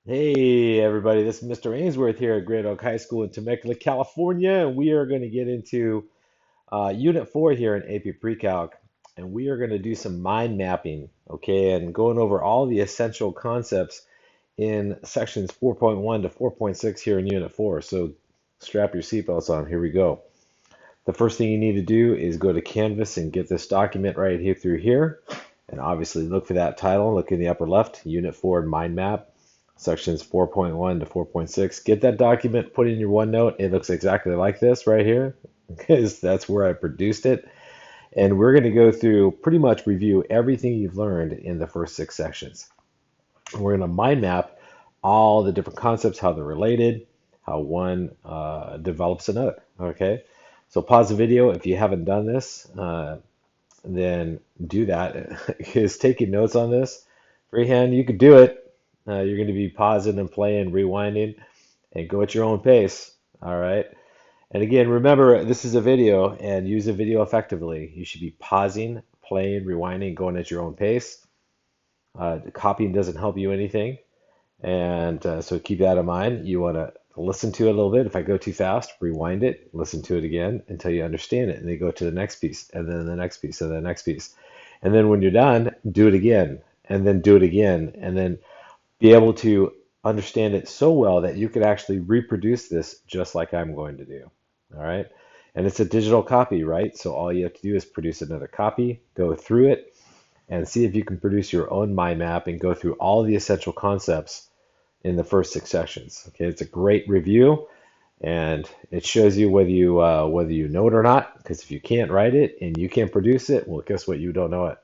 Hey everybody, this is Mr. Ainsworth here at Great Oak High School in Temecula, California, and we are going to get into Unit 4 here in AP Pre-Calc, and we are going to do some mind mapping, okay, and going over all the essential concepts in sections 4.1 to 4.6 here in Unit 4. So strap your seatbelts on, here we go. The first thing you need to do is go to Canvas and get this document right here through here, and obviously look for that title, look in the upper left, Unit 4 Mind Map sections 4.1 to 4.6. Get that document, put it in your OneNote. It looks exactly like this right here because that's where I produced it. And we're going to go through pretty much review everything you've learned in the first six sections. We're going to mind map all the different concepts, how they're related, how one develops another. Okay, so pause the video if you haven't done this, then do that. Is taking notes on this freehand, you could do it. You're going to be pausing and playing, rewinding, and go at your own pace. All right. And again, remember, this is a video and use a video effectively. You should be pausing, playing, rewinding, going at your own pace. Copying doesn't help you anything. And so keep that in mind. You want to listen to it a little bit. If I go too fast, rewind it, listen to it again until you understand it. And then go to the next piece, and then the next piece, and the next piece. And then when you're done, do it again, and then do it again, and then be able to understand it so well that you could actually reproduce this just like I'm going to do. All right. And it's a digital copy, right? So all you have to do is produce another copy, go through it, and see if you can produce your own mind map and go through all the essential concepts in the first six sections. Okay, it's a great review, and it shows you whether you know it or not. Because if you can't write it and you can't produce it, well, guess what? You don't know it.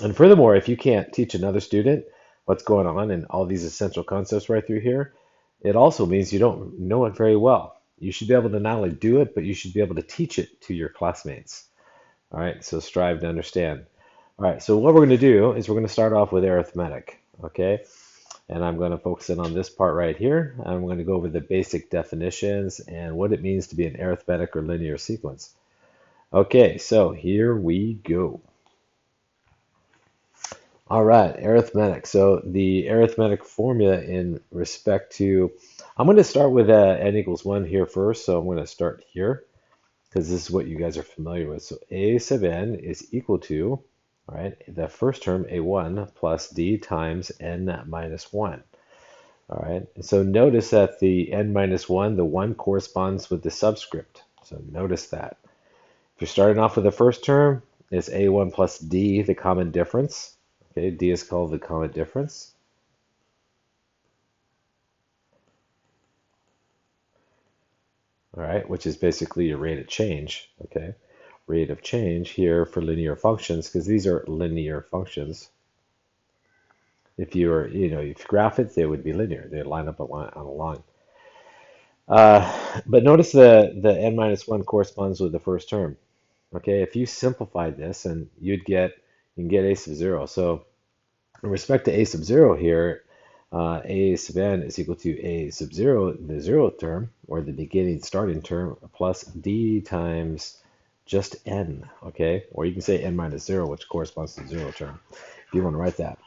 And furthermore, if you can't teach another student what's going on and all these essential concepts right through here, it also means you don't know it very well. You should be able to not only do it, but you should be able to teach it to your classmates. All right, so strive to understand. All right, so what we're going to do is we're going to start off with arithmetic, okay? And I'm going to focus in on this part right here. I'm going to go over the basic definitions and what it means to be an arithmetic or linear sequence. Okay, so here we go. All right, arithmetic. So the arithmetic formula in respect to, I'm going to start with n equals 1 here first. So I'm going to start here because this is what you guys are familiar with. So a sub n is equal to, all right, the first term, a1 plus d times n minus 1. All right, so notice that the n minus 1, the 1 corresponds with the subscript. So notice that. If you're starting off with the first term, it's a1 plus d, the common difference. Okay, d is called the common difference. All right, which is basically your rate of change. Okay, rate of change here for linear functions, because these are linear functions. If you were, if you graph it, they would be linear. They'd line up on a line. But notice the n minus 1 corresponds with the first term. Okay, if you simplified this, and you can get a sub 0. So in respect to a sub 0 here, a sub n is equal to a sub 0, the 0th term, or the beginning starting term, plus d times just n, okay? Or you can say n minus 0, which corresponds to the 0 term, if you want to write that.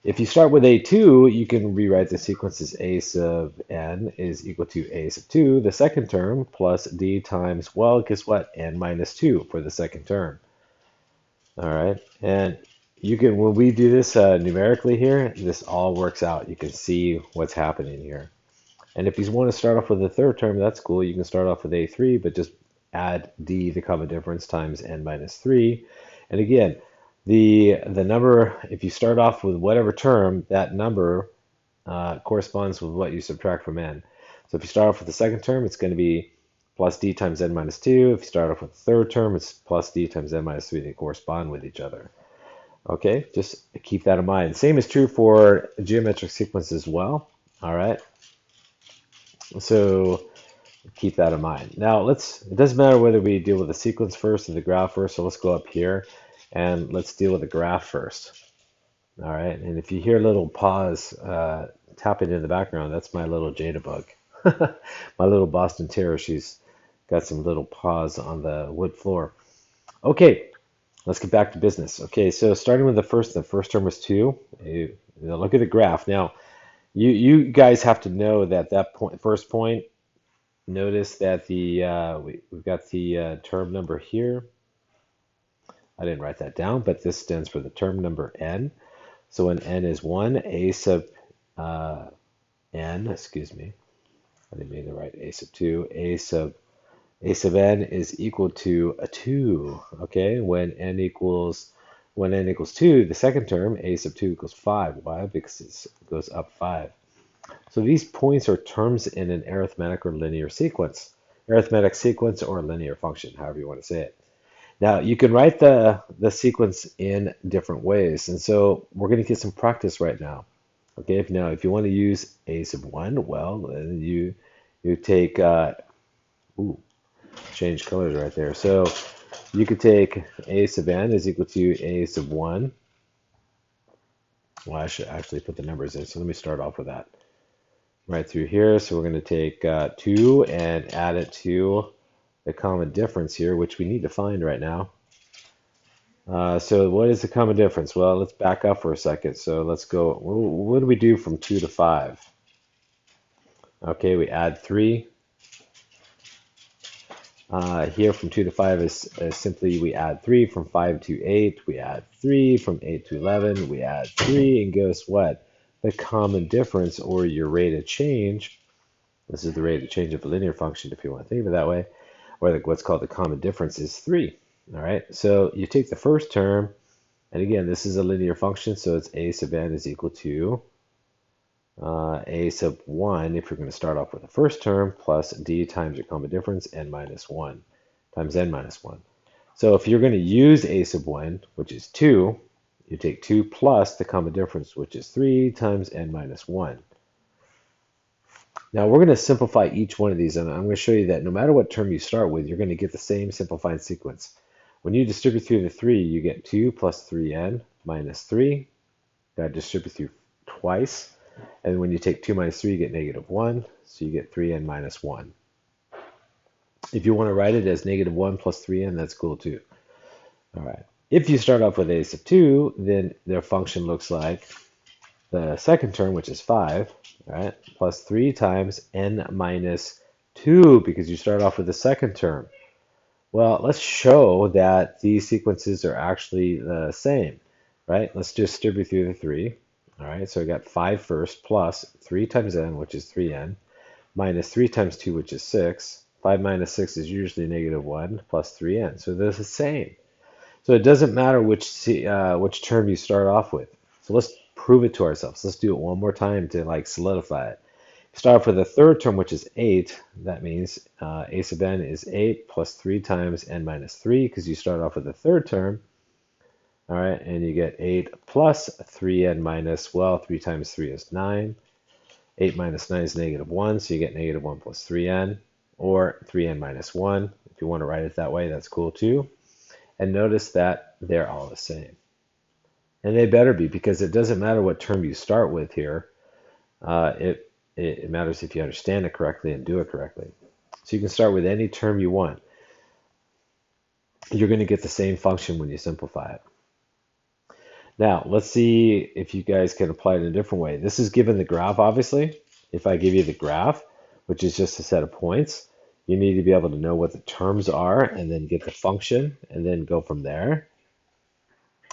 If you start with a2, you can rewrite the sequence as a sub n is equal to a sub 2, the second term, plus d times, well, guess what? N minus 2 for the second term. All right, and you can, when we do this numerically here, this all works out. You can see what's happening here. And if you want to start off with the third term, that's cool. You can start off with a3, but just add d, the common difference, times n minus 3. And again, the number, if you start off with whatever term, that number corresponds with what you subtract from n. So if you start off with the second term, it's going to be plus d times n minus 2. If you start off with the third term, it's plus d times n minus 3. They correspond with each other. Okay, just keep that in mind. Same is true for geometric sequence as well. All right, so keep that in mind. Now it doesn't matter whether we deal with the sequence first or the graph first, so let's go up here and let's deal with the graph first. All right, and if you hear a little pause tapping in the background, that's my little Jadabug. My little Boston Terrier, she's got some little paws on the wood floor. Okay, let's get back to business. Okay, so starting with the first term was 2. Look at the graph. Now, You guys have to know that that point, first point, notice that we've got the term number here. I didn't write that down, but this stands for the term number n. So when n is 1, a sub uh, n, excuse me, I didn't mean to write a sub 2, a sub n is equal to a 2. Okay, when n equals 2, the second term, a sub 2 equals 5. Why? Because it goes up 5. So these points are terms in an arithmetic or linear sequence. Arithmetic sequence or linear function, however you want to say it. Now you can write the sequence in different ways, and so we're going to get some practice right now. Okay, if you want to use a sub 1, well, then you take ooh, change colors right there. So you could take a sub n is equal to a sub 1. Well, I should actually put the numbers in, so let me start off with that. Right through here, so we're going to take 2 and add it to the common difference here, which we need to find right now. So what is the common difference? Well, let's back up for a second. So let's go, what do we do from 2 to 5? Okay, we add 3. Here from 2 to 5 is simply we add 3. From 5 to 8, we add 3. From 8 to 11, we add 3. And guess what? The common difference, or your rate of change, this is the rate of change of a linear function if you want to think of it that way, or what's called the common difference is 3. All right, so you take the first term, and again, this is a linear function, so it's a sub n is equal to a sub 1, if you're going to start off with the first term, plus d times your common difference, n minus 1, times n minus 1. So if you're going to use a sub 1, which is 2, you take 2 plus the common difference, which is 3 times n minus 1. Now we're going to simplify each one of these, and I'm going to show you that no matter what term you start with, you're going to get the same simplified sequence. When you distribute through the 3, you get 2 plus 3n minus 3. Got to distribute through twice. And when you take 2 minus 3, you get negative 1. So you get 3n minus 1. If you want to write it as negative 1 plus 3n, that's cool too. All right. If you start off with a sub 2, then their function looks like the second term, which is 5, right, plus 3 times n minus 2, because you start off with the second term. Well, let's show that these sequences are actually the same, right? Let's distribute through the 3. All right, so I got 5 first, plus 3 times n, which is 3n, minus 3 times 2, which is 6. 5 minus 6 is usually negative 1, plus 3n. So they're the same. So it doesn't matter which term you start off with. So let's prove it to ourselves. Let's do it one more time to like solidify it. Start off with the third term, which is 8. That means a sub n is 8 plus 3 times n minus 3, because you start off with the third term. All right, and you get 8 plus 3n minus, well, 3 times 3 is 9. 8 minus 9 is negative 1, so you get negative 1 plus 3n, or 3n minus 1. If you want to write it that way, that's cool too. And notice that they're all the same. And they better be, because it doesn't matter what term you start with here. It matters if you understand it correctly and do it correctly. So you can start with any term you want. You're going to get the same function when you simplify it. Now, let's see if you guys can apply it in a different way. This is given the graph, obviously. If I give you the graph, which is just a set of points, you need to be able to know what the terms are and then get the function and then go from there.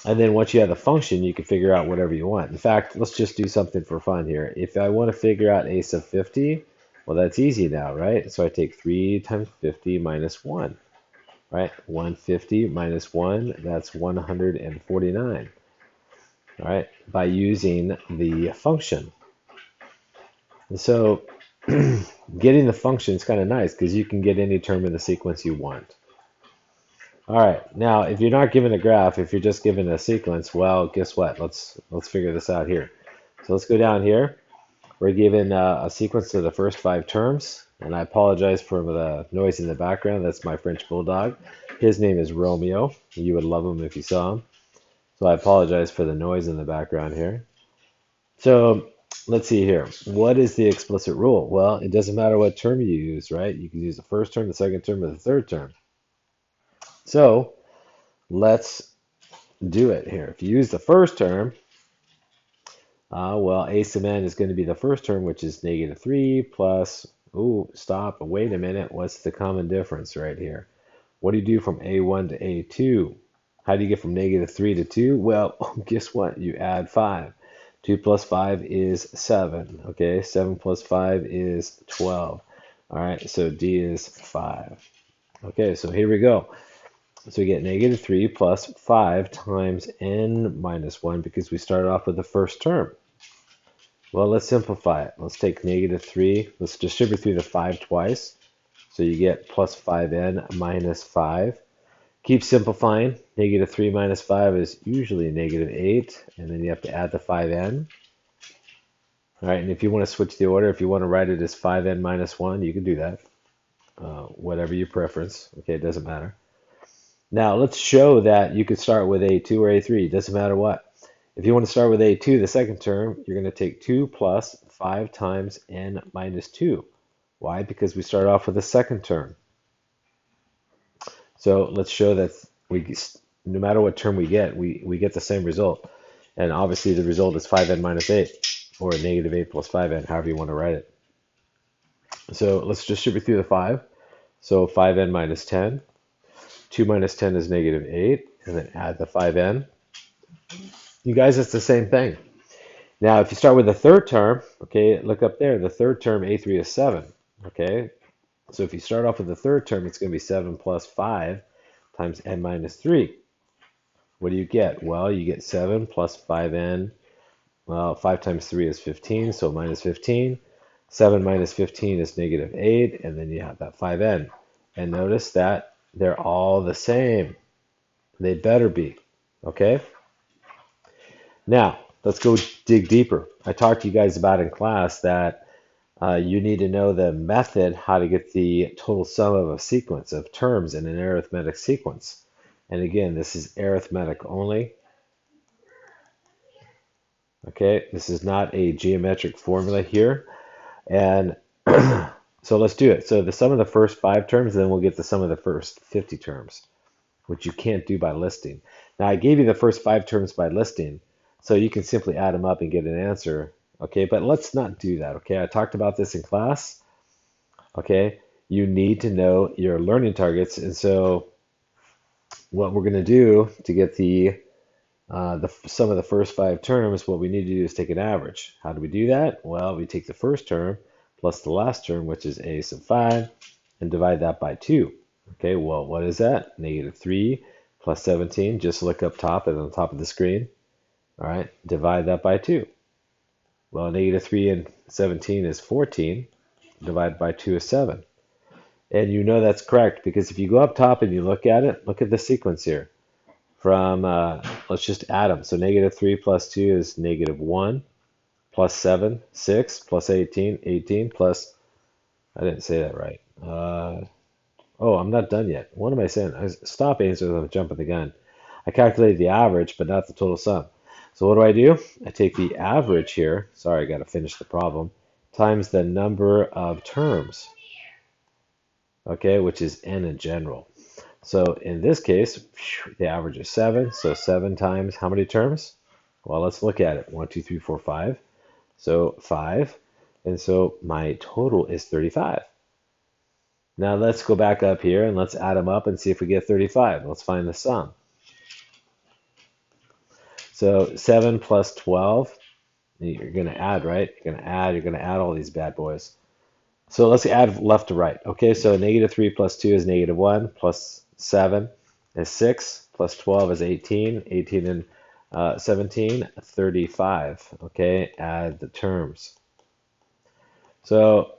And then once you have the function, you can figure out whatever you want. In fact, let's just do something for fun here. If I want to figure out a sub 50, well, that's easy now, right? So I take 3 times 50 minus 1, right? 150 minus 1, that's 149, all right, by using the function. And so getting the function is kind of nice because you can get any term in the sequence you want. All right, now if you're not given a graph, if you're just given a sequence, well, guess what? Let's figure this out here. So let's go down here. We're given a sequence of the first 5 terms, and I apologize for the noise in the background. That's my French bulldog. His name is Romeo. You would love him if you saw him. So I apologize for the noise in the background here. So let's see here. What is the explicit rule? Well, it doesn't matter what term you use, right? You can use the first term, the second term, or the third term. So let's do it here. If you use the first term, Well, a sub n is going to be the first term, which is negative 3 plus, ooh, stop, wait a minute, what's the common difference right here? What do you do from a1 to a2? How do you get from negative 3 to 2? Well, guess what? You add 5. 2 plus 5 is 7. Okay, 7 plus 5 is 12. All right, so D is 5. Okay, so here we go. So we get negative 3 plus 5 times n minus 1 because we started off with the first term. Well, let's simplify it. Let's take negative 3. Let's distribute through the 5 twice. So you get plus 5n minus 5. Keep simplifying. Negative 3 minus 5 is usually negative 8. And then you have to add the 5n. All right, and if you want to switch the order, if you want to write it as 5n minus 1, you can do that. Whatever your preference. Okay, it doesn't matter. Now, let's show that you could start with a2 or a3. It doesn't matter what. If you want to start with a2, the second term, you're going to take 2 plus 5 times n minus 2. Why? Because we start off with the second term. So let's show that no matter what term we get the same result. And obviously the result is 5n minus 8, or negative 8 plus 5n, however you want to write it. So let's distribute through the 5. So 5n minus 10. 2 minus 10 is negative 8, and then add the 5n. You guys, it's the same thing. Now, if you start with the third term, okay, look up there. The third term, a3 is 7, okay? So if you start off with the third term, it's going to be 7 plus 5 times n minus 3. What do you get? Well, you get 7 plus 5n. Well, 5 times 3 is 15, so minus 15. 7 minus 15 is negative 8, and then you have that 5n. And notice that they're all the same. They better be, okay? Now, let's go dig deeper. I talked to you guys about in class that you need to know the method how to get the total sum of a sequence of terms in an arithmetic sequence. And again, this is arithmetic only. Okay, this is not a geometric formula here. And so let's do it. So the sum of the first 5 terms, then we'll get the sum of the first 50 terms, which you can't do by listing. Now, I gave you the first 5 terms by listing, so you can simply add them up and get an answer. Okay, but let's not do that. Okay, I talked about this in class. Okay, you need to know your learning targets. And so what we're going to do to get the sum of the first 5 terms, what we need to do is take an average. How do we do that? Well, we take the first term plus the last term, which is a sub 5, and divide that by 2. Okay, well, what is that? Negative 3 plus 17. Just look up top and on the top of the screen. All right, divide that by 2. Well, negative 3 and 17 is 14. Divided by 2 is 7. And you know that's correct because if you go up top and you look at it, look at the sequence here. From, let's just add them. So negative 3 plus 2 is negative 1, plus 7, 6, plus 18, 18, plus, I didn't say that right. Oh, I'm not done yet. What am I saying? Stop answering, I'm jumping the gun. I calculated the average, but not the total sum. So what do? I take the average here. Sorry, I got to finish the problem. Times the number of terms. Okay, which is n in general. So in this case, the average is 7. So 7 times how many terms? Well, let's look at it. 1, 2, 3, 4, 5. So 5. And so my total is 35. Now let's go back up here and let's add them up and see if we get 35. Let's find the sum. So 7 plus 12. You're going to add, right? You're going to add all these bad boys. So let's add left to right. Okay, so negative 3 plus 2 is negative 1, plus 7 is 6, plus 12 is 18, 18 and 17, 35. Okay, add the terms. So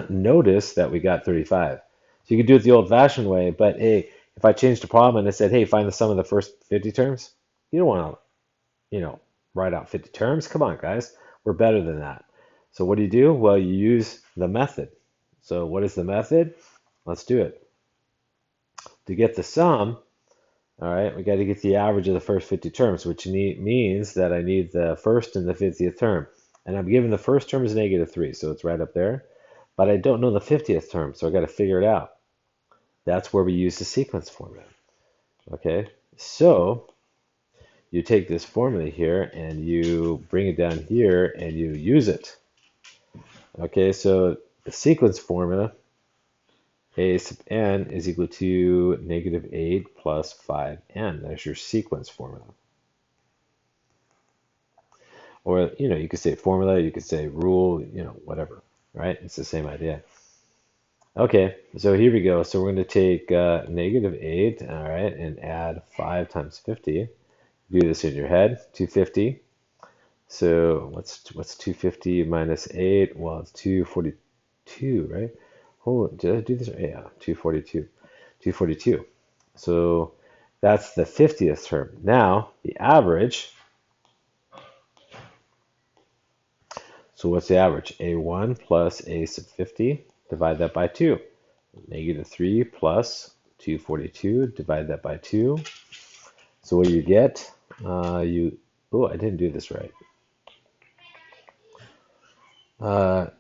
notice that we got 35. So you could do it the old-fashioned way, but hey, if I changed the problem and I said, hey, find the sum of the first 50 terms, you don't want to, write out 50 terms. Come on, guys. We're better than that. So what do? Well, you use the method. So what is the method? Let's do it. To get the sum, all right, we got to get the average of the first 50 terms, which means that I need the first and the 50th term. And I'm given the first term is negative 3, so it's right up there. But I don't know the 50th term, so I got to figure it out. That's where we use the sequence formula. Okay, so you take this formula here and you bring it down here and you use it. Okay, so the sequence formula, a sub n is equal to -8 plus 5n. That's your sequence formula. Or, you could say formula, you could say rule, whatever, right? It's the same idea. Okay, so here we go. So we're going to take -8, all right, and add 5 times 50. Do this in your head, 250. So what's 250 minus 8? Well, it's 242, right? Hold on, did I do this? Yeah, 242. 242. So that's the 50th term. Now, the average. So what's the average? A1 plus A sub 50. Divide that by 2. -3 plus 242. Divide that by 2. So what do you get? Oh, I didn't do this right. Uh,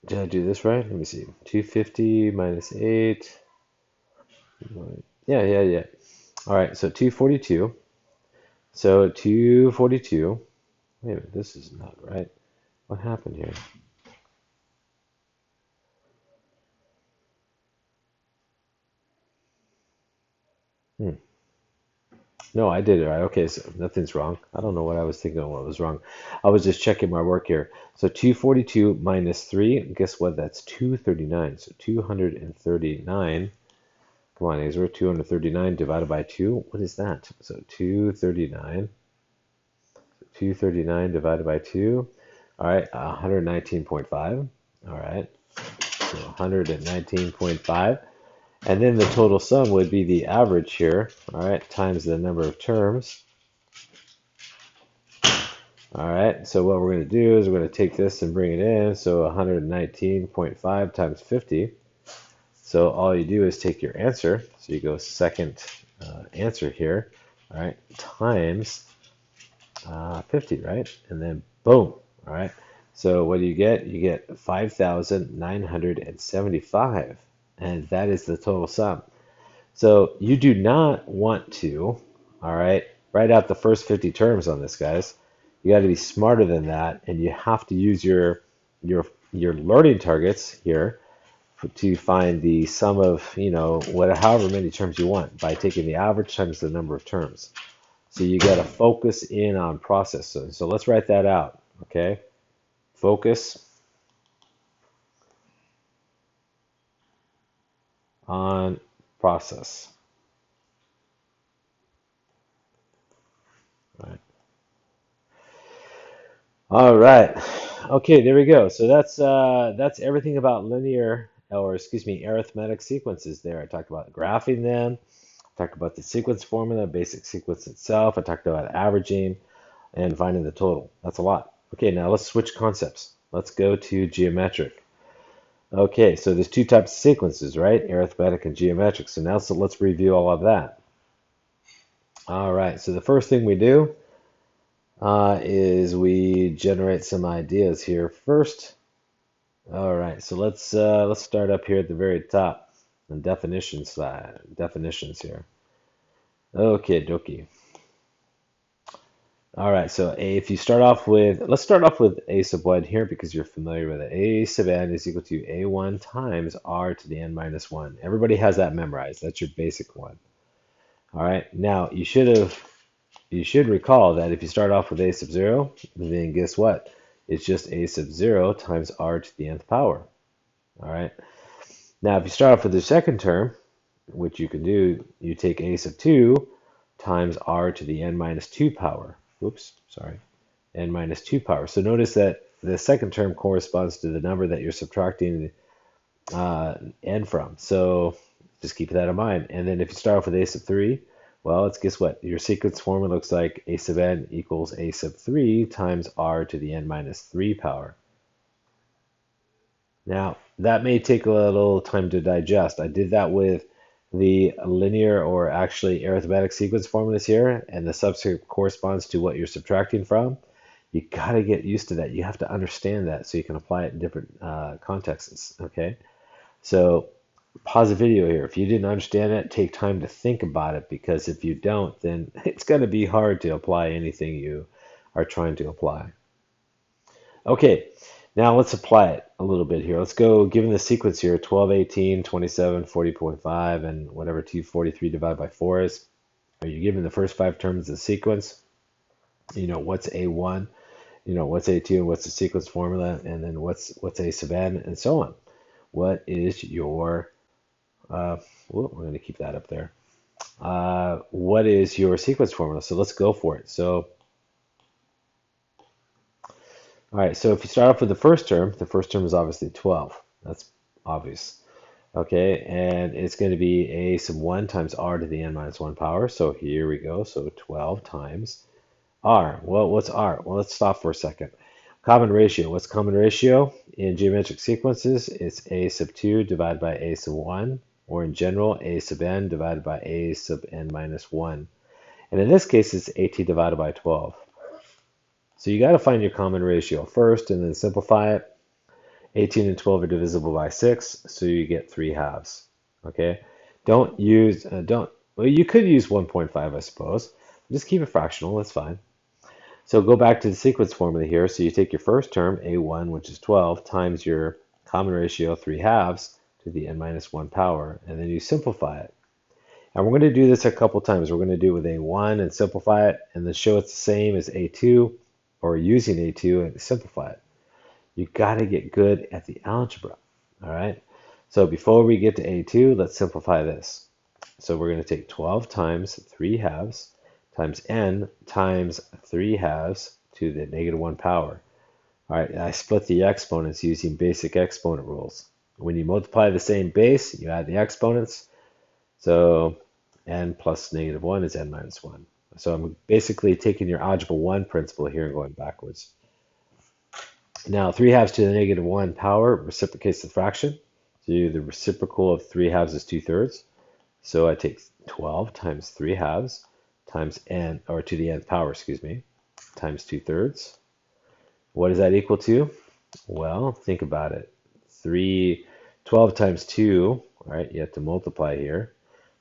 did I do this right? Let me see. 250 minus 8. Yeah. All right, so 242. So 242. Wait a minute, this is not right. What happened here? Hmm. No, I did it right. Okay, so nothing's wrong. I don't know what I was thinking what was wrong. I was just checking my work here. So 242 minus 3, guess what? That's 239. So 239. Come on, Ezra. 239 divided by 2. What is that? So 239 divided by 2. All right, 119.5. All right, so 119.5. And then the total sum would be the average here, all right, times the number of terms. All right, so what we're going to do is we're going to take this and bring it in. So 119.5 times 50. So all you do is take your answer. So you go second answer here, all right, times 50, right? And then boom, all right. So what do you get? You get 5,975, and that is the total sum. So you do not want to, all right, write out the first 50 terms on this, guys. You got to be smarter than that, and you have to use your learning targets here to find the sum of, however many terms you want by taking the average times the number of terms. So you got to focus in on process. So let's write that out, okay? Focus on process. All right. Okay, there we go. So that's everything about linear, or excuse me, arithmetic sequences there. I talked about graphing them, I talked about the sequence formula, basic sequence itself. I talked about averaging and finding the total. That's a lot. Okay, now let's switch concepts. Let's go to geometric. Okay, so there's two types of sequences, right? Arithmetic and geometric. So let's review all of that. All right, so the first thing we do is we generate some ideas here first. All right, so let's start up here at the very top, the definitions side, definitions here. Okay, dokie. All right, so if you start off with, let's start off with a sub 1 here because you're familiar with it. A sub n is equal to a1 times r to the n minus 1. Everybody has that memorized. That's your basic one. All right, now you should recall that if you start off with a sub 0, then guess what? It's just a sub 0 times r to the nth power. All right. Now, if you start off with the second term, which you can do, you take a sub 2 times r to the n minus 2 power. Oops, sorry, n minus 2 power. So notice that the second term corresponds to the number that you're subtracting n from. So just keep that in mind. And then if you start off with a sub 3, well, guess what? Your sequence formula looks like a sub n equals a sub 3 times r to the n minus 3 power. Now, that may take a little time to digest. I did that with the linear or actually arithmetic sequence formulas here, and the subscript corresponds to what you're subtracting from. You got to get used to that. You have to understand that so you can apply it in different contexts, okay? So pause the video here. If you didn't understand it, take time to think about it, because if you don't, then it's going to be hard to apply anything you are trying to apply. Okay, now let's apply it a little bit here. Let's go, given the sequence here, 12, 18, 27, 40.5, and whatever 243 divided by 4 is. Are you given the first 5 terms of the sequence? You know, what's A1, you know, what's A2, and what's the sequence formula, and then what's A sub n, and so on. What is your, we're going to keep that up there. What is your sequence formula? So let's go for it. So, all right, so if you start off with the first term is obviously 12. That's obvious. Okay, and it's going to be a sub 1 times r to the n minus 1 power. So here we go. So 12 times r. Well, what's r? Well, let's stop for a second. Common ratio. What's common ratio? In geometric sequences, it's a sub 2 divided by a sub 1, or in general, a sub n divided by a sub n minus 1. And in this case, it's at divided by 12. So you got to find your common ratio first and then simplify it. 18 and 12 are divisible by 6, so you get 3/2. Okay? Don't use, well, you could use 1.5, I suppose. Just keep it fractional, that's fine. So go back to the sequence formula here. So you take your first term, a1, which is 12, times your common ratio, 3/2, to the n minus 1 power, and then you simplify it. And we're going to do this a couple times. We're going to do it with a1 and simplify it, and then show it's the same as a2, or using a2 and simplify it. You got to get good at the algebra, all right? So before we get to a2, let's simplify this. So we're going to take 12 times 3/2 times n times 3/2 to the negative 1 power. All right, I split the exponents using basic exponent rules. When you multiply the same base, you add the exponents. So n plus negative 1 is n minus 1. So I'm basically taking your algebra 1 principle here and going backwards. Now, 3/2 to the negative 1 power reciprocates the fraction. So the reciprocal of 3/2 is 2/3. So I take 12 times 3/2 times n, or to the nth power, excuse me, times 2/3. What does that equal to? Well, think about it. 12 times 2, all right, you have to multiply here.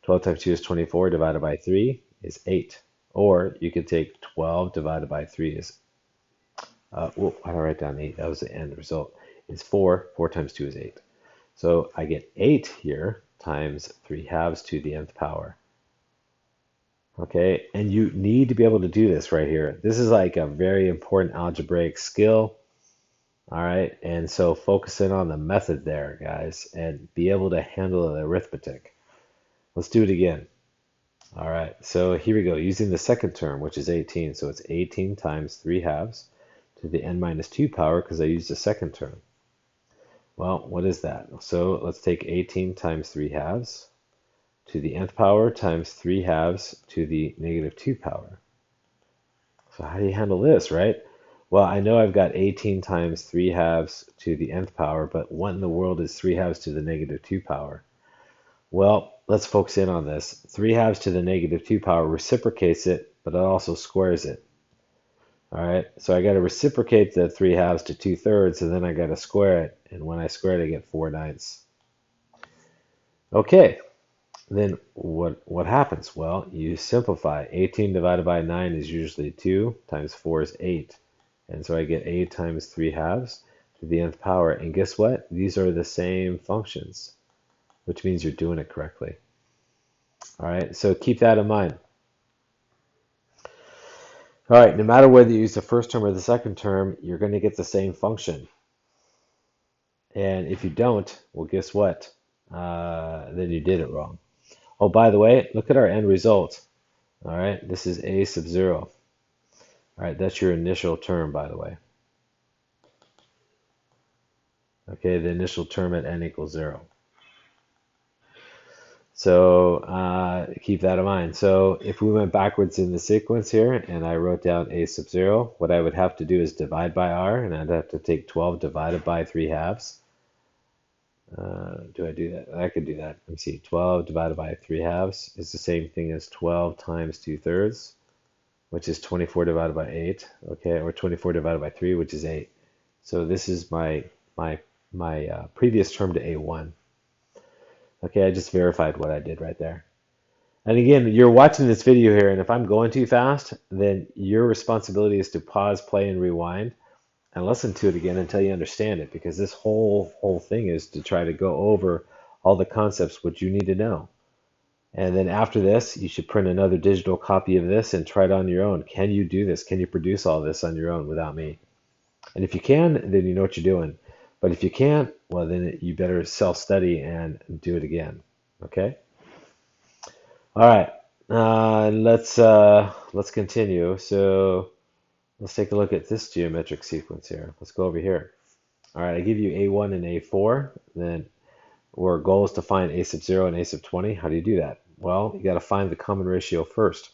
12 times 2 is 24, divided by 3 is 8. Or you could take 12 divided by 3 is, why did I write down 8? That was the end result. It's 4. 4 times 2 is 8. So I get 8 here times 3/2 to the nth power. Okay, and you need to be able to do this right here. This is like a very important algebraic skill. All right, and so focus in on the method there, guys, and be able to handle the arithmetic. Let's do it again. All right, so here we go, using the second term, which is 18. So it's 18 times 3/2 to the n minus 2 power, because I used the second term. Well, what is that? So let's take 18 times 3/2 to the nth power times 3/2 to the negative 2 power. So how do you handle this, right? Well, I know I've got 18 times 3/2 to the nth power, but what in the world is 3/2 to the negative 2 power? Well, let's focus in on this. 3/2 to the negative 2 power reciprocates it, but it also squares it. All right, so I got to reciprocate the 3/2 to 2/3, and then I got to square it. And when I square it, I get 4/9. Okay, then what happens? Well, you simplify. 18 divided by 9 is usually 2, times 4 is 8. And so I get 8 times 3/2 to the nth power. And guess what? These are the same functions, which means you're doing it correctly. All right, so keep that in mind. All right, no matter whether you use the first term or the second term, you're going to get the same function. And if you don't, well, guess what? Then you did it wrong. Oh, by the way, look at our end result. All right, this is a sub 0. All right, that's your initial term, by the way. Okay, the initial term at n equals 0. So keep that in mind. So if we went backwards in the sequence here and I wrote down a sub 0, what I would have to do is divide by r, and I'd have to take 12 divided by 3/2. Do I do that? I could do that. Let me see. 12 divided by 3/2 is the same thing as 12 times 2/3, which is 24 divided by 8, okay, or 24 divided by 3, which is 8. So this is my previous term to a1. Okay, I just verified what I did right there. And again, you're watching this video here, and if I'm going too fast, then your responsibility is to pause, play, and rewind and listen to it again until you understand it, because this whole thing is to try to go over all the concepts which you need to know. And then after this, you should print another digital copy of this and try it on your own. Can you do this? Can you produce all this on your own without me? And if you can, then you know what you're doing. But if you can't, well, then you better self-study and do it again. Okay? All right. Let's continue. So let's take a look at this geometric sequence here. Let's go over here. All right, I give you A1 and A4. Then our goal is to find A sub 0 and A sub 20. How do you do that? Well, you got to find the common ratio first.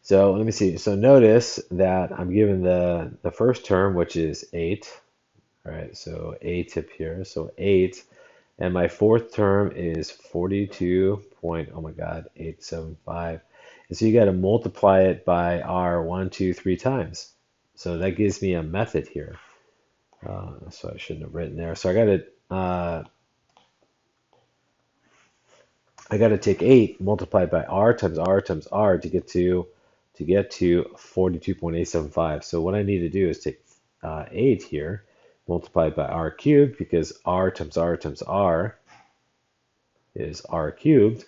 So let me see. So notice that I'm given the first term, which is 8. All right, so 8 tip here. So 8. And my fourth term is 42 point, oh my God, 875. And so you got to multiply it by R 1, 2, 3 times. So that gives me a method here. So I shouldn't have written there. So I got to take 8 multiplied by R times R times R to get to 42.875. So what I need to do is take 8 here multiplied by R cubed, because R times R times R is R cubed,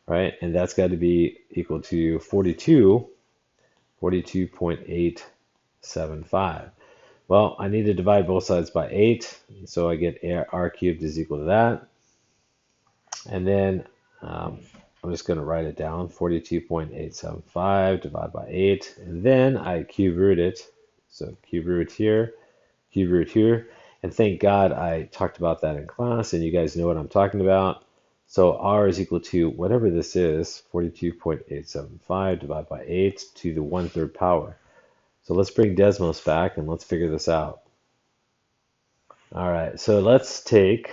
right? And that's got to be equal to 42.875. Well, I need to divide both sides by 8, so I get R cubed is equal to that. And then I'm just going to write it down, 42.875 divided by 8. And then I cube root it. So cube root here, cube root here. And thank God I talked about that in class, and you guys know what I'm talking about. So R is equal to whatever this is, 42.875 divided by 8 to the 1/3 power. So let's bring Desmos back and let's figure this out. All right, so let's take,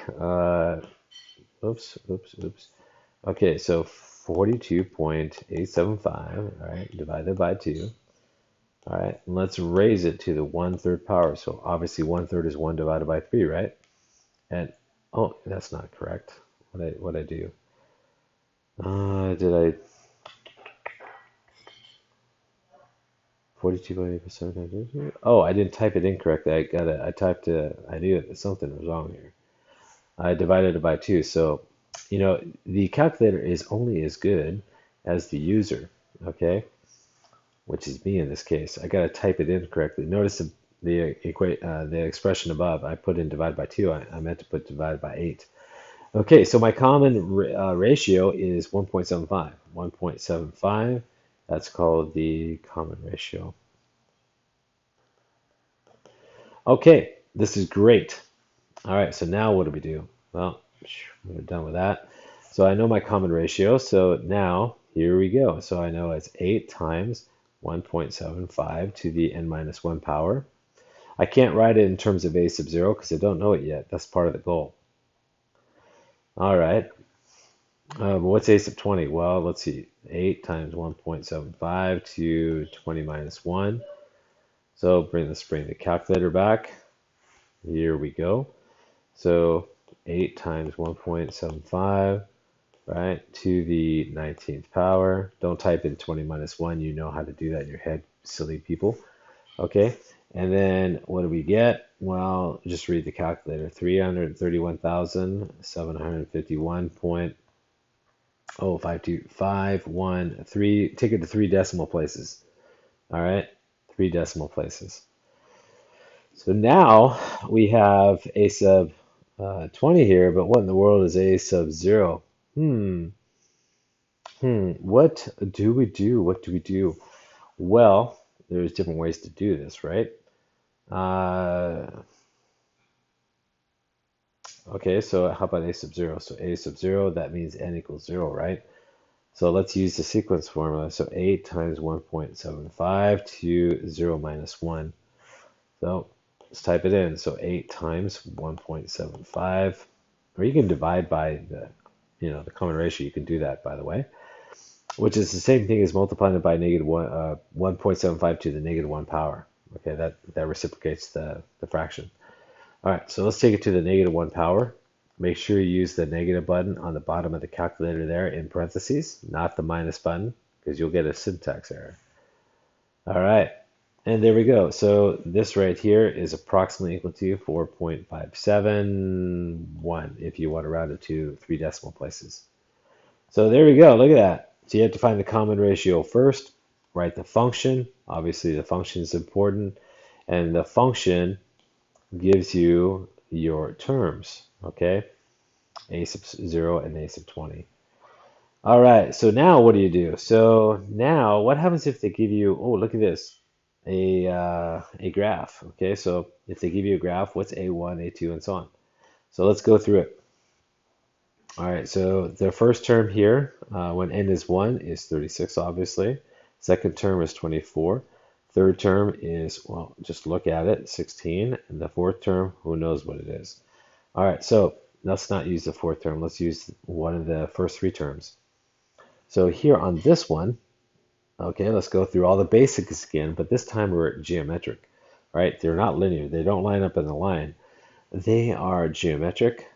oops. Okay, so 42.875, all right, divided by 2. All right, and let's raise it to the 1/3 power. So obviously 1/3 is 1 divided by 3, right? And, oh, that's not correct. What I do? Did I 42.8%? Oh, I didn't type it incorrectly. I knew that something was wrong here. I divided it by 2. So, the calculator is only as good as the user, okay? Which is me in this case. I got to type it in correctly. Notice the expression above. I put in divided by 2. I meant to put divided by 8. Okay, so my common ratio is 1.75. 1.75, that's called the common ratio. Okay, this is great. All right, so now what do we do? Well, we're done with that. So I know my common ratio, so now here we go. So I know it's 8 times 1.75 to the n minus 1 power. I can't write it in terms of A sub 0 because I don't know it yet. That's part of the goal. All right. What's A sub 20? Well, let's see. 8 times 1.75 to 20 minus 1. So let's bring the calculator back. Here we go. So 8 times 1.75, right, to the 19th power. Don't type in 20 minus 1. You know how to do that in your head, silly people. Okay, and then what do we get? Well, just read the calculator. 331,751.0525113. Take it to 3 decimal places. All right, 3 decimal places. So now we have A sub 20 here, but what in the world is A sub 0? What do we do? What do we do? Well, there's different ways to do this, right? Okay, so how about A sub 0? So A sub 0, that means n equals 0, right? So let's use the sequence formula. So 8 times 1.75 to 0 minus 1. So let's type it in. So 8 times 1.75, or you can divide by the common ratio. You can do that, by the way, which is the same thing as multiplying it by negative 1.75 to the negative 1 power. Okay, that reciprocates the fraction. All right, so let's take it to the negative 1 power. Make sure you use the negative button on the bottom of the calculator there in parentheses, not the minus button, because you'll get a syntax error. All right, and there we go. So this right here is approximately equal to 4.571 if you want to round it to 3 decimal places. So there we go. Look at that. So you have to find the common ratio first, write the function. Obviously, the function is important, and the function gives you your terms, okay? A sub 0 and A sub 20. All right, so now what do you do? So now what happens if they give you, oh, look at this, a graph, okay? So if they give you a graph, what's A1, A2, and so on? So let's go through it. All right, so the first term here, when n is 1, is 36, obviously. Second term is 24. Third term is, well, just look at it, 16. And the fourth term, who knows what it is. All right, so let's not use the fourth term. Let's use one of the first 3 terms. So here on this one, okay, let's go through all the basics again, but this time we're geometric, right? They're not linear. They don't line up in a line. They are geometric,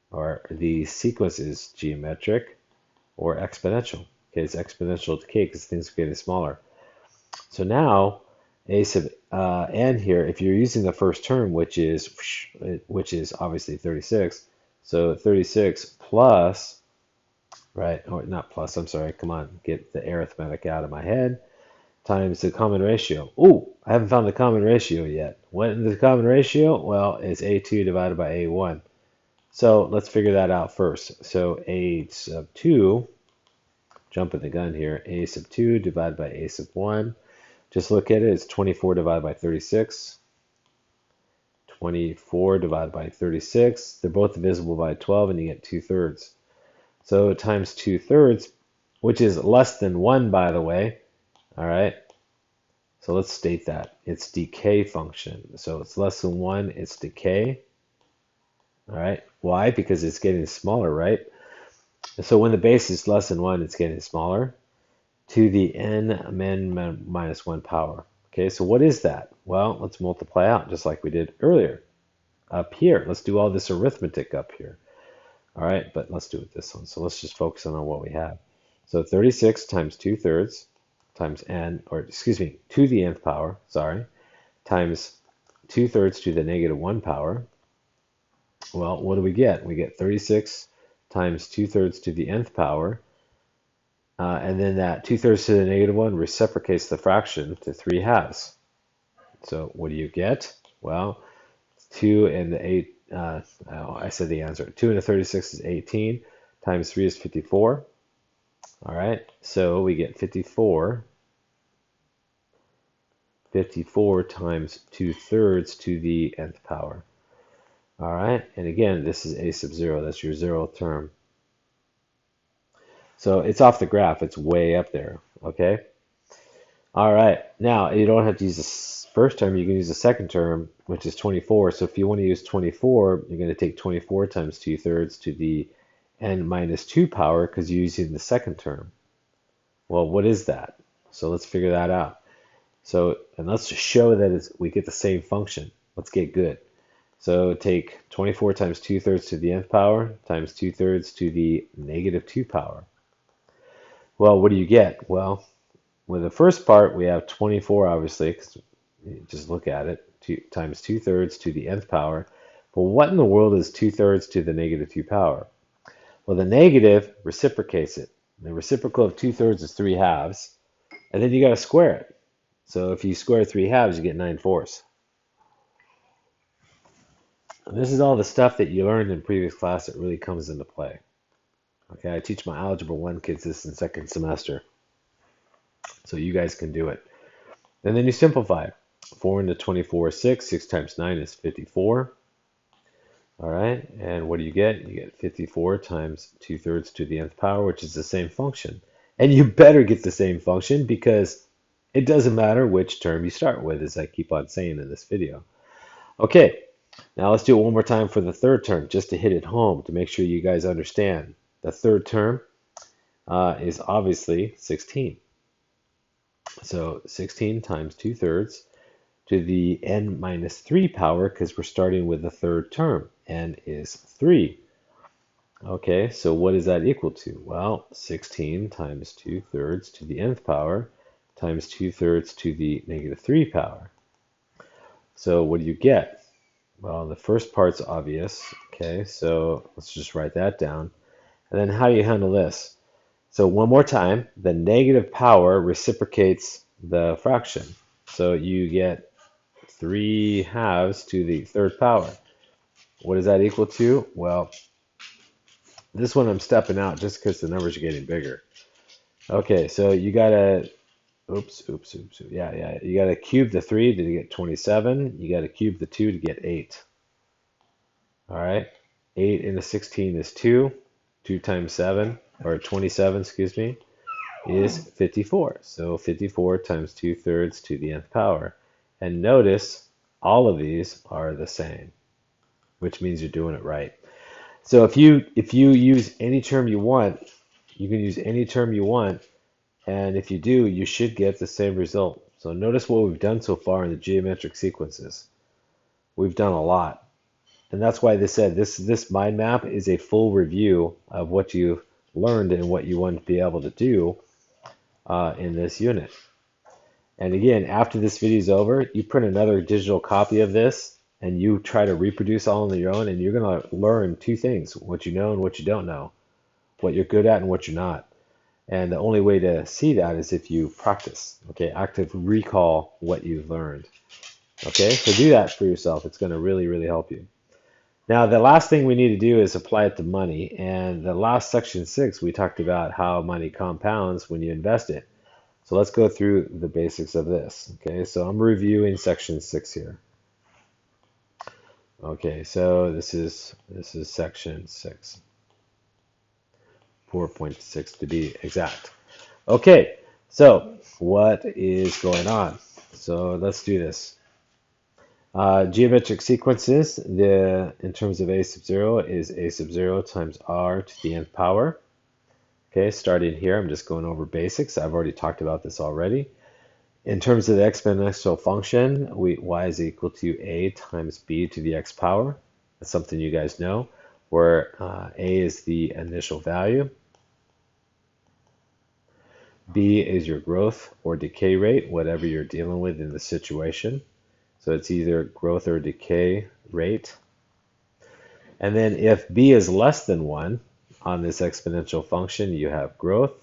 or the sequence is geometric or exponential. Okay, it's exponential decay because things are getting smaller. So now a sub n here, if you're using the first term, which is obviously 36, so 36 plus, right, or not plus, I'm sorry, come on, get the arithmetic out of my head, times the common ratio. Oh, I haven't found the common ratio yet. What is the common ratio? Well, it's A2 divided by A1. So let's figure that out first. So A sub 2, jumping the gun here, A sub 2 divided by A sub 1. Just look at it, it's 24 divided by 36. 24 divided by 36. They're both divisible by 12, and you get 2/3. So times 2/3, which is less than 1, by the way. All right. So let's state that. It's decay function. So it's less than 1, it's decay. All right. Why? Because it's getting smaller, right? So when the base is less than 1, it's getting smaller to the n minus 1 power. Okay, so what is that? Well, let's multiply out just like we did earlier. Up here, let's do all this arithmetic up here. All right, but let's do it this one. So let's just focus on what we have. So 36 times 2/3 times n, or excuse me, to the nth power, sorry, times 2/3 to the negative 1 power. Well, what do we get? We get 36 times 2/3 to the nth power. And then that 2/3 to the negative 1 reciprocates the fraction to 3/2. So what do you get? Well, 2 and the 8, I said the answer. 2 and the 36 is 18, times 3 is 54. All right, so we get 54. 54 times 2/3 to the nth power. All right, and again, this is a sub 0. That's your 0th term. So it's off the graph. It's way up there, okay? All right, now you don't have to use the first term. You can use the second term, which is 24. So if you want to use 24, you're going to take 24 times 2/3 to the n minus 2 power because you're using the second term. Well, what is that? So let's figure that out. So, and let's just show that we get the same function. Let's get good. So take 24 times 2/3 to the nth power times 2/3 to the negative 2 power. Well, what do you get? Well, with the first part, we have 24, obviously, because just look at it, times 2/3 to the nth power. But what in the world is 2/3 to the negative 2 power? Well, the negative reciprocates it. The reciprocal of 2/3 is 3/2, and then you got to square it. So if you square 3/2, you get 9/4. And this is all the stuff that you learned in previous class that really comes into play. Okay, I teach my Algebra 1 kids this in second semester. So you guys can do it. And then you simplify. 4 into 24 is 6. 6 times 9 is 54. All right, and what do you get? You get 54 times 2/3 to the nth power, which is the same function. And you better get the same function because it doesn't matter which term you start with, as I keep on saying in this video. Okay, now let's do it one more time for the third term, just to hit it home, to make sure you guys understand. The third term is obviously 16. So 16 times 2/3 to the n minus 3 power because we're starting with the third term. N is 3. Okay, so what is that equal to? Well, 16 times 2/3 to the nth power times 2/3 to the negative 3 power. So what do you get? Well, the first part's obvious. Okay, so let's just write that down. And then how do you handle this? So one more time, the negative power reciprocates the fraction. So you get 3/2 to the third power. What is that equal to? Well, this one I'm stepping out just because the numbers are getting bigger. Okay, so you gotta, oops. Yeah. You gotta cube the 3 to get 27. You gotta cube the 2 to get 8. All right, 8 into 16 is 2. 2 times 7, or 27, excuse me, is 54. So 54 times 2/3 to the nth power. And notice all of these are the same, which means you're doing it right. So if you use any term you want, you can use any term you want, and if you do, you should get the same result. So notice what we've done so far in the geometric sequences. We've done a lot. And that's why they said this mind map is a full review of what you learned and what you want to be able to do in this unit. And again, after this video is over, you print another digital copy of this and you try to reproduce all on your own, and you're going to learn two things: what you know and what you don't know, what you're good at and what you're not. And the only way to see that is if you practice, okay, active recall what you've learned. Okay, so do that for yourself. It's going to really, really help you. Now, the last thing we need to do is apply it to money. And the last section 6, we talked about how money compounds when you invest it. So let's go through the basics of this. Okay, so I'm reviewing section 6 here. Okay, so this is section 6, 4.6 to be exact. Okay, so what is going on? So let's do this. Geometric sequences, in terms of a sub 0 is a sub 0 times r to the nth power. Okay, starting here, I'm just going over basics. I've already talked about this already. In terms of the exponential function, y is equal to a times b to the x power. That's something you guys know, where a is the initial value, b is your growth or decay rate, whatever you're dealing with in the situation. So it's either growth or decay rate. And then if b is less than 1 on this exponential function, you have growth.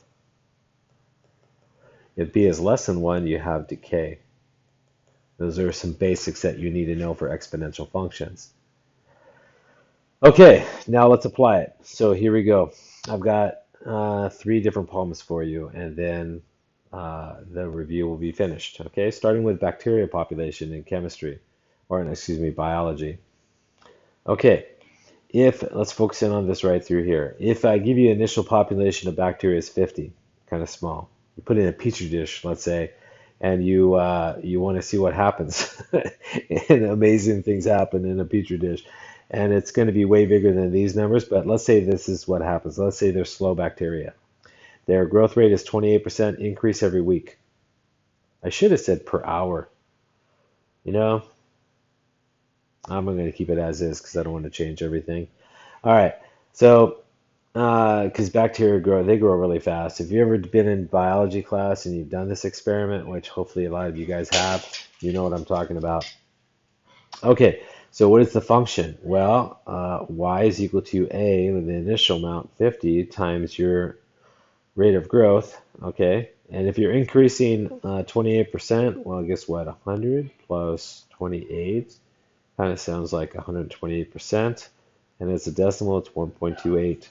If b is less than 1, you have decay. Those are some basics that you need to know for exponential functions. Okay, now let's apply it. So here we go. I've got 3 different problems for you, and then the review will be finished. Okay, starting with bacteria population in chemistry, or excuse me, biology. Okay, let's focus in on this right through here. If I give you initial population of bacteria is 50, kind of small. You put it in a petri dish, let's say, and you want to see what happens. And amazing things happen in a petri dish. And it's going to be way bigger than these numbers, but let's say this is what happens. Let's say they're slow bacteria. Their growth rate is 28% increase every week. I should have said per hour. You know, I'm going to keep it as is because I don't want to change everything. All right, so because bacteria grow really fast. If you've ever been in biology class and you've done this experiment, which hopefully a lot of you guys have, you know what I'm talking about. Okay, so what is the function? Well, y is equal to a with the initial amount 50 times your rate of growth. Okay, and if you're increasing 28%, well, guess what? 100 plus 28 kind of sounds like 128%, and as a decimal, it's 1.28.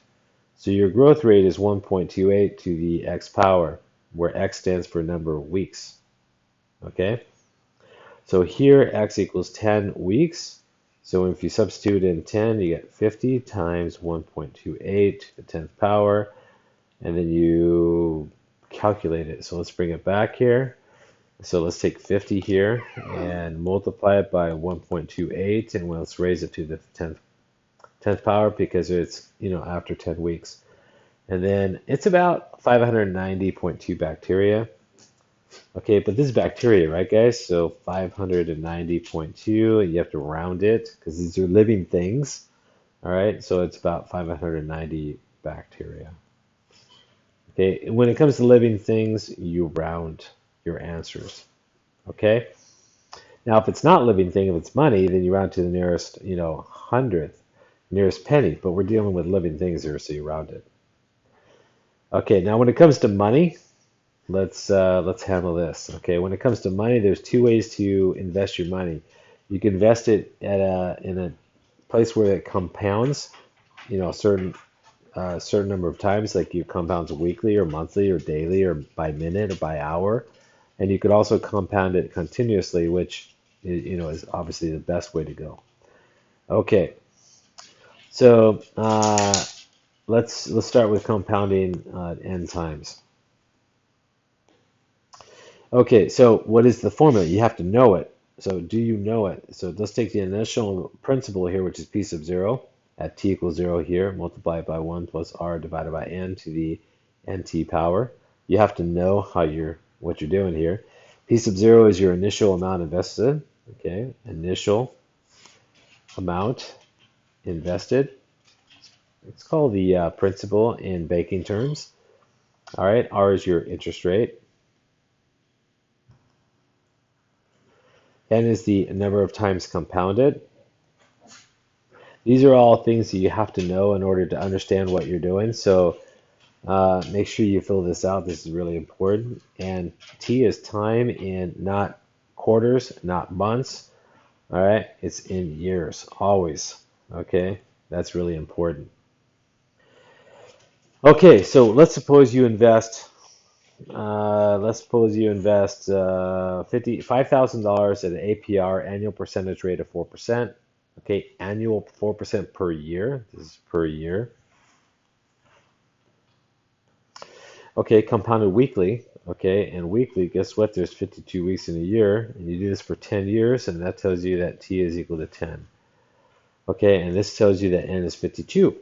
So your growth rate is 1.28 to the x power, where x stands for number of weeks. Okay, so here x equals 10 weeks. So if you substitute in 10, you get 50 times 1.28 to the 10th power, and then you calculate it. So let's bring it back here. So let's take 50 here and multiply it by 1.28, and let's raise it to the 10th power because it's, after 10 weeks. And then it's about 590.2 bacteria. Okay, but this is bacteria, right, guys? So 590.2, and you have to round it because these are living things. All right, so it's about 590 bacteria. Okay, when it comes to living things, you round your answers. Okay, now if it's not living thing, if it's money, then you round to the nearest, hundredth, nearest penny. But we're dealing with living things here, so you round it. Okay, now when it comes to money, let's handle this. Okay, when it comes to money, there's two ways to invest your money. You can invest it at in a place where it compounds, a certain number of times, like you compounds weekly or monthly or daily or by minute or by hour. And you could also compound it continuously, which is obviously the best way to go. Okay, so let's start with compounding n times. Okay, so what is the formula? You have to know it. So do you know it? So let's take the initial principle here, which is p sub 0 at t equals 0 here, multiply it by 1 plus r divided by n to the nt power. You have to know what you're doing here. P sub 0 is your initial amount invested. Okay, initial amount invested. It's called the principal in banking terms. All right, r is your interest rate. N is the number of times compounded. These are all things that you have to know in order to understand what you're doing. So make sure you fill this out. This is really important. And T is time in not quarters, not months. All right, it's in years, always. Okay, that's really important. Okay, so let's suppose you invest $5,000 at an APR, annual percentage rate of 4%. Okay, annual 4% per year. This is per year. Okay, compounded weekly. Okay, and weekly, guess what? There's 52 weeks in a year, and you do this for 10 years, and that tells you that T is equal to 10. Okay, and this tells you that N is 52.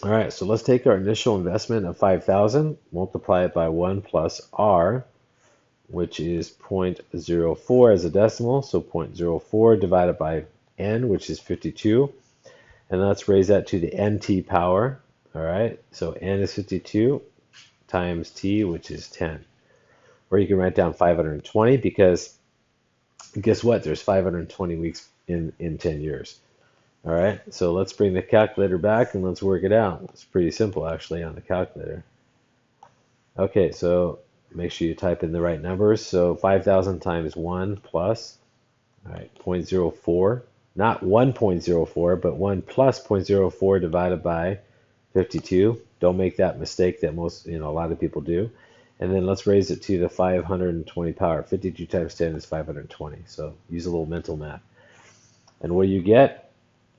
All right, so let's take our initial investment of 5,000, multiply it by 1 plus R, which is 0.04 as a decimal, so 0.04 divided by N, which is 52. And let's raise that to the NT power. All right, so N is 52 times T, which is 10. Or you can write down 520 because guess what? There's 520 weeks in 10 years. All right, so let's bring the calculator back and let's work it out. It's pretty simple actually on the calculator. Okay, so make sure you type in the right numbers. So 5,000 times 1 plus, all right, 0.04, not 1.04, but 1 plus 0.04 divided by 52. Don't make that mistake that a lot of people do. And then let's raise it to the 520 power. 52 times 10 is 520. So use a little mental math. And what do you get?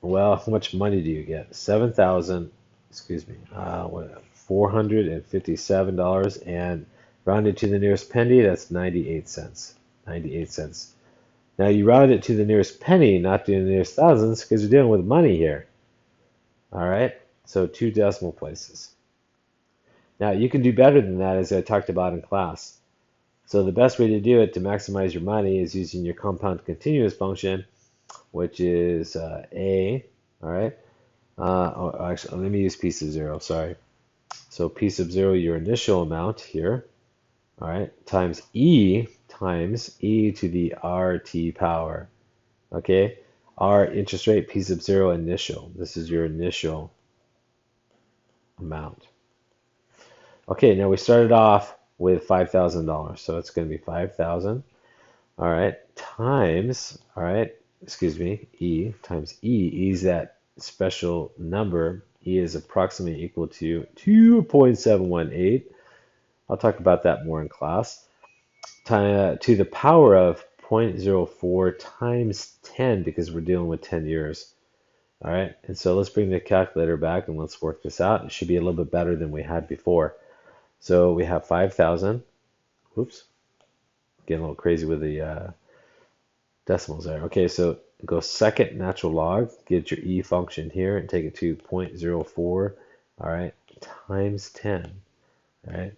Well, how much money do you get? 7,000, excuse me, $457, and rounded to the nearest penny, that's 98 cents. 98 cents. Now you round it to the nearest penny, not to the nearest thousands, because you're dealing with money here. All right, so 2 decimal places. Now you can do better than that, as I talked about in class. So the best way to do it to maximize your money is using your compound continuous function, which is A, all right? Actually, let me use p sub 0, sorry. So p sub 0, your initial amount here, all right, times e to the RT power, okay? R interest rate, p sub 0 initial. This is your initial amount. Okay, now we started off with $5,000, so it's going to be 5,000, all right, times, all right, excuse me, E times E. E is that special number. E is approximately equal to 2.718. I'll talk about that more in class. To the power of 0.04 times 10 because we're dealing with 10 years. All right, and so let's bring the calculator back and let's work this out. It should be a little bit better than we had before. So we have 5,000. Oops, getting a little crazy with the decimals there. Okay, so go second natural log, get your e function here and take it to 0.04, all right, times 10, all right?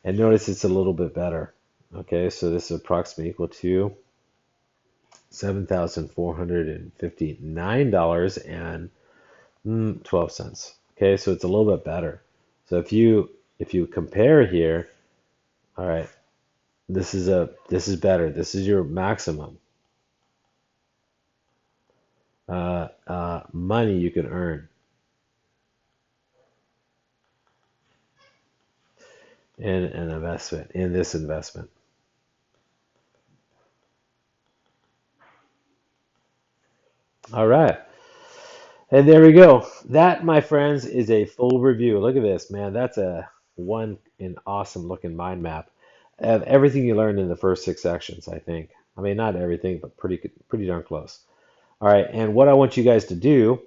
And notice it's a little bit better, Okay, so this is approximately equal to $7,459.12. Okay, so it's a little bit better. So if you compare here, all right, this is better. This is your maximum money you can earn in an investment, in this investment. All right. And there we go. That, my friends, is a full review. Look at this, man. That's a one an awesome looking mind map of everything you learned in the first six sections, I think. I mean, not everything, but pretty darn close. All right, and what I want you guys to do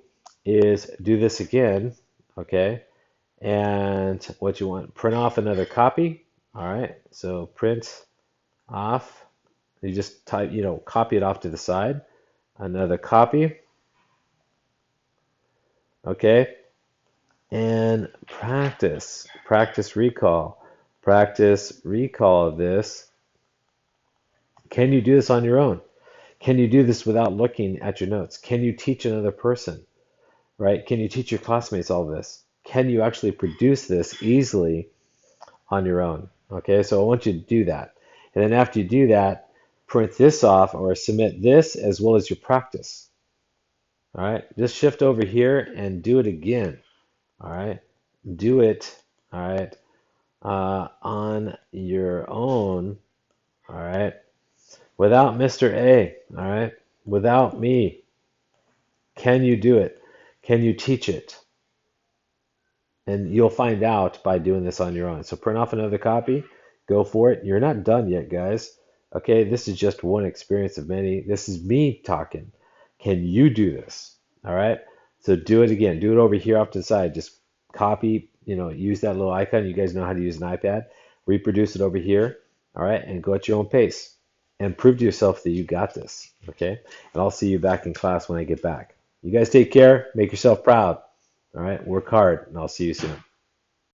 is do this again, okay? And what you want, print off another copy. All right, so print off. You just type, copy it off to the side. Another copy, okay? And practice recall this. Can you do this on your own? Can you do this without looking at your notes? Can you teach another person, right? Can you teach your classmates all this? Can you actually produce this easily on your own? Okay, so I want you to do that. And then after you do that, print this off or submit this as well as your practice. All right, just shift over here and do it again. All right, do it. All right, on your own. All right, without Mr. A. All right, without me. Can you do it? Can you teach it? And you'll find out by doing this on your own. So print off another copy, go for it. You're not done yet, guys. Okay, this is just one experience of many. This is me talking. Can you do this? All right. So do it again. Do it over here off to the side. Just copy, use that little icon. You guys know how to use an iPad. Reproduce it over here. All right. And go at your own pace and prove to yourself that you got this. Okay. And I'll see you back in class when I get back. You guys take care. Make yourself proud. All right. Work hard, and I'll see you soon.